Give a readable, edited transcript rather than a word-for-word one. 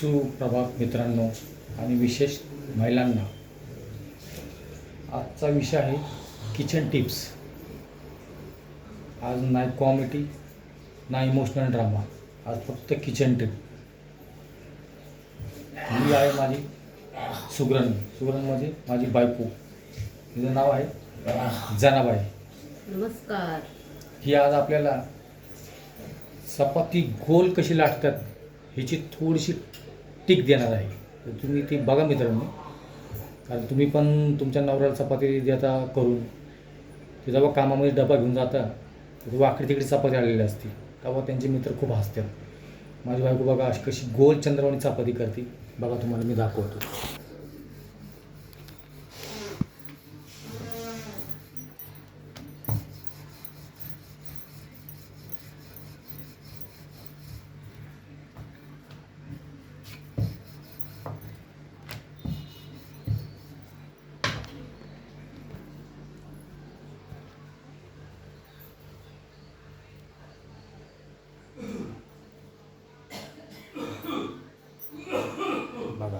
सुप्रभात मित्रांनो आणि विशेष महिलांना. आजचा विषय आहे किचन टिप्स. आज नाही कॉमेडी ना इमोशनल ड्रामा, आज फक्त किचन टिप. ही आहे माझी सुगरण. सुगरण म्हणजे माझी बायको. तिचं नाव आहे जनाबाई. नमस्कार. ही आज आपल्याला चपाती गोल कशी लाटतात ह्याची थोडीशी टिक देणार आहे. तर तुम्ही ती बघा मित्रांनो, कारण तुम्ही पण तुमच्या नवऱ्याला चपाती देता करून, ते जेव्हा कामामध्ये डबा घेऊन जाता तर वाकडी तिकडे चपाती आलेली असते, तेव्हा त्यांचे मित्र खूप हसतात. माझी बायको बघा अशी कशी गोल चंद्रवाणी चपाती करते. बघा तुम्हाला मी दाखवतो. बघा